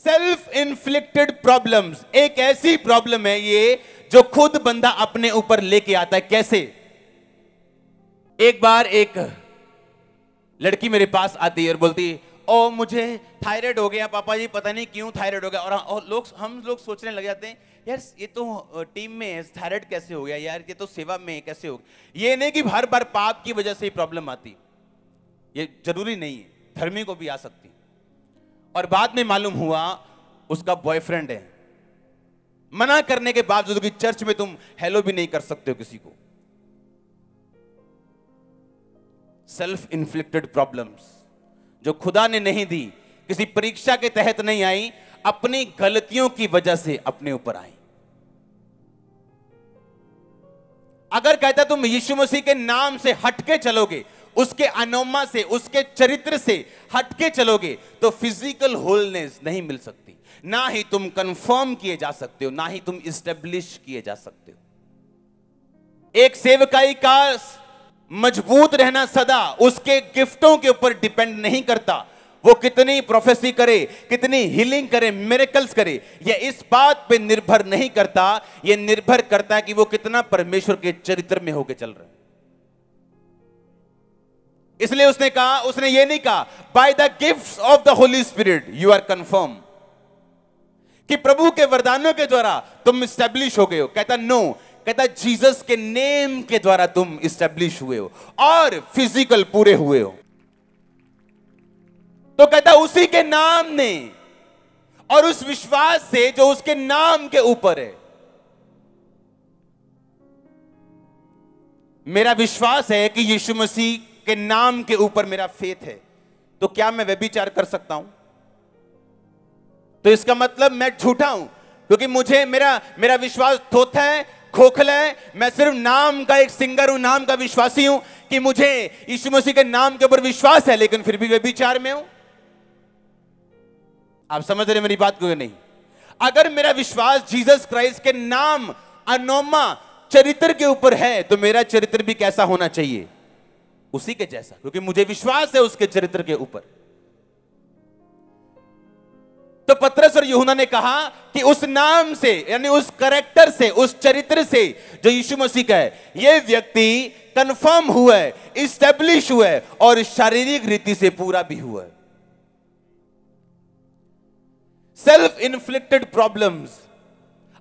Self inflicted problems एक ऐसी problem है ये जो खुद बंदा अपने ऊपर लेके आता है। कैसे? एक बार एक लड़की मेरे पास आती है और बोलती, ओ मुझे थायराइड हो गया पापा जी, पता नहीं क्यों थायराइड हो गया। और हम लोग सोचने लग जाते हैं, यार ये तो टीम में है, थायराइड कैसे हो गया यार, ये तो सेवा में कैसे हो गया। ये नहीं कि हर बार पाप की वजह से ही प्रॉब्लम आती, ये जरूरी नहीं है, धर्मी को भी आ सकती। और बाद में मालूम हुआ उसका बॉयफ्रेंड है। मना करने के बावजूद कि चर्च में तुम हेलो भी नहीं कर सकते हो किसी को। सेल्फ इन्फ्लिक्टेड प्रॉब्लम्स जो खुदा ने नहीं दी, किसी परीक्षा के तहत नहीं आई, अपनी गलतियों की वजह से अपने ऊपर आई। अगर कहता तुम यीशु मसीह के नाम से हटके चलोगे, उसके अनोमा से, उसके चरित्र से हटके चलोगे, तो फिजिकल होलनेस नहीं मिल सकती। ना ही तुम कंफर्म किए जा सकते हो, ना ही तुम इस्टेब्लिश किए जा सकते हो। एक सेवकाई का मजबूत रहना सदा उसके गिफ्टों के ऊपर डिपेंड नहीं करता। वो कितनी प्रोफेसी करे, कितनी हीलिंग करे, मिरेकल्स करे, ये इस बात पे निर्भर नहीं करता। ये निर्भर करता है कि वो कितना परमेश्वर के चरित्र में होके चल रहा है। इसलिए उसने कहा, उसने ये नहीं कहा by the gifts of the holy spirit you are confirm, कि प्रभु के वरदानों के द्वारा तुम स्टैब्लिश हो गए हो। कहता नो, कहता जीसस के नेम के द्वारा तुम स्टैब्लिश हुए हो और फिजिकल पूरे हुए हो। तो कहता उसी के नाम ने और उस विश्वास से जो उसके नाम के ऊपर है। मेरा विश्वास है कि यीशु मसीह के नाम के ऊपर मेरा फेथ है, तो क्या मैं व्यभिचार कर सकता हूं? तो इसका मतलब मैं झूठा हूं, क्योंकि मुझे मेरा विश्वास थोथा है, खोखला है। मैं सिर्फ नाम का एक सिंगर हूं, नाम का विश्वासी हूं, कि मुझे यीशु मसीह के नाम के ऊपर विश्वास है, लेकिन फिर भी व्यभिचार में हूं। आप समझ रहे मेरी बात को? नहीं। अगर मेरा विश्वास जीसस क्राइस्ट के नाम अनोमा चरित्र के ऊपर है, तो मेरा चरित्र भी कैसा होना चाहिए? उसी के जैसा, क्योंकि मुझे विश्वास है उसके चरित्र के ऊपर। तो पतरस और यूहन्ना ने कहा कि उस नाम से, यानी उस कैरेक्टर से, उस चरित्र से जो यीशु मसीह का है, यह व्यक्ति कंफर्म हुआ है, इस्टेब्लिश हुआ है और शारीरिक रीति से पूरा भी हुआ है। सेल्फ इन्फ्लिक्टेड प्रॉब्लम्स,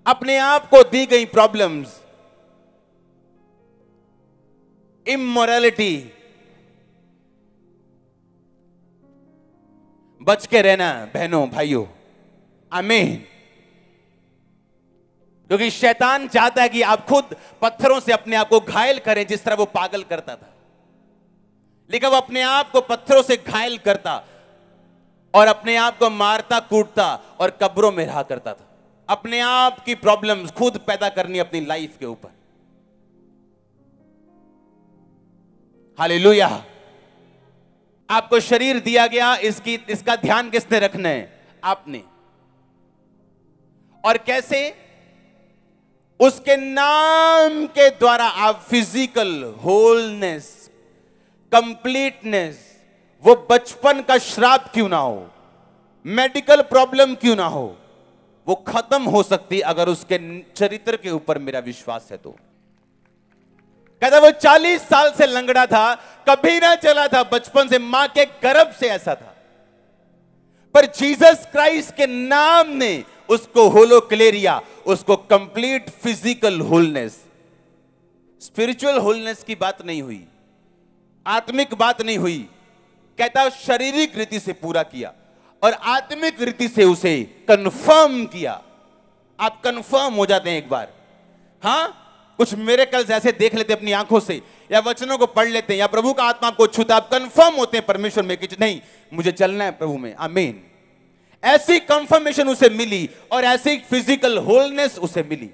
अपने आप को दी गई प्रॉब्लम्स, इमोरलिटी, बच के रहना बहनों भाइयों, आमीन। क्योंकि शैतान चाहता है कि आप खुद पत्थरों से अपने आप को घायल करें, जिस तरह वो पागल करता था। लेकिन वो अपने आप को पत्थरों से घायल करता और अपने आप को मारता कूटता और कब्रों में रहा करता था। अपने आप की प्रॉब्लम्स खुद पैदा करनी अपनी लाइफ के ऊपर। हालेलुया। आपको शरीर दिया गया, इसका ध्यान किसने रखना है? आपने। और कैसे? उसके नाम के द्वारा आप फिजिकल होलनेस, कंप्लीटनेस, वो बचपन का श्राप क्यों ना हो, मेडिकल प्रॉब्लम क्यों ना हो, वो खत्म हो सकती अगर उसके चरित्र के ऊपर मेरा विश्वास है। तो कहता वो 40 साल से लंगड़ा था, कभी ना चला था, बचपन से मां के गर्भ से ऐसा था, पर जीसस क्राइस्ट के नाम ने उसको होलोक्लेरिया, उसको complete physical wholeness, spiritual wholeness की बात नहीं हुई, आत्मिक बात नहीं हुई। कहता शारीरिक रीति से पूरा किया और आत्मिक रीति से उसे कंफर्म किया। आप कंफर्म हो जाते हैं एक बार, हां, कुछ मिरेकल्स ऐसे देख लेते अपनी आंखों से, या वचनों को पढ़ लेते हैं, या प्रभु का आत्मा आपको छूता, आप कंफर्म होते हैं परमेश्वर में कि नहीं, मुझे चलना है प्रभु में, आमीन। ऐसी कंफर्मेशन उसे मिली और ऐसी फिजिकल होलनेस उसे मिली,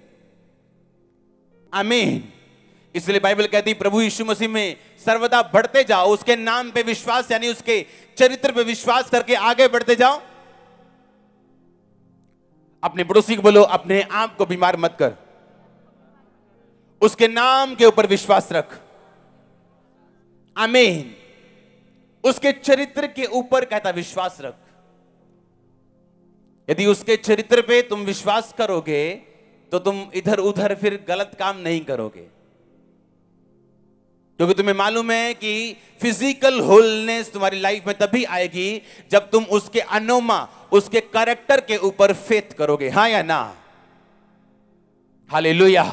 आमीन। इसलिए बाइबल कहती प्रभु यीशु मसीह में सर्वदा बढ़ते जाओ, उसके नाम पे विश्वास, यानी उसके चरित्र पे विश्वास करके आगे बढ़ते जाओ। अपने पड़ोसी को बोलो, अपने आप को बीमार मत कर, उसके नाम के ऊपर विश्वास रख, आमीन। उसके चरित्र के ऊपर कहता विश्वास रख। यदि उसके चरित्र पे तुम विश्वास करोगे तो तुम इधर उधर फिर गलत काम नहीं करोगे, क्योंकि तुम्हें मालूम है कि फिजिकल होलनेस तुम्हारी लाइफ में तभी आएगी जब तुम उसके अनोमा, उसके कैरेक्टर के ऊपर फेथ करोगे। हां या ना? हालेलुया।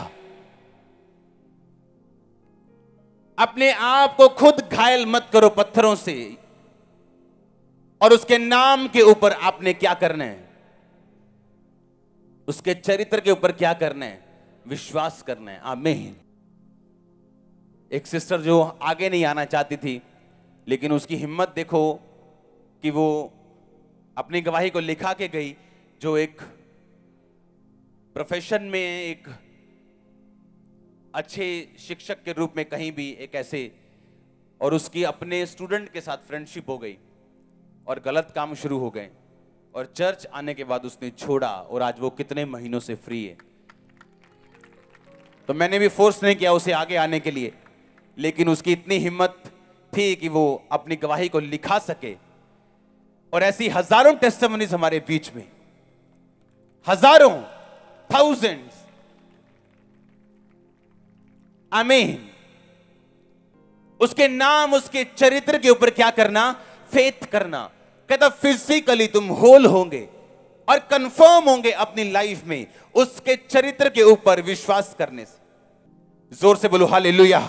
अपने आप को खुद घायल मत करो पत्थरों से, और उसके नाम के ऊपर आपने क्या करना है, उसके चरित्र के ऊपर क्या करना है, विश्वास करना है। आमीन। एक सिस्टर जो आगे नहीं आना चाहती थी, लेकिन उसकी हिम्मत देखो कि वो अपनी गवाही को लिखा के गई, जो एक प्रोफेशन में एक अच्छे शिक्षक के रूप में कहीं भी एक ऐसे, और उसकी अपने स्टूडेंट के साथ फ्रेंडशिप हो गई और गलत काम शुरू हो गए, और चर्च आने के बाद उसने छोड़ा, और आज वो कितने महीनों से फ्री है। तो मैंने भी फोर्स नहीं किया उसे आगे आने के लिए, लेकिन उसकी इतनी हिम्मत थी कि वो अपनी गवाही को लिखा सके। और ऐसी हजारों टेस्टिमनीज हमारे बीच में, हजारों, थाउजेंड्स। आमीन। उसके नाम, उसके चरित्र के ऊपर क्या करना, फेथ करना। कहता फिजिकली तुम होल होंगे और कंफर्म होंगे अपनी लाइफ में उसके चरित्र के ऊपर विश्वास करने से। जोर से बोलो हालेलुया।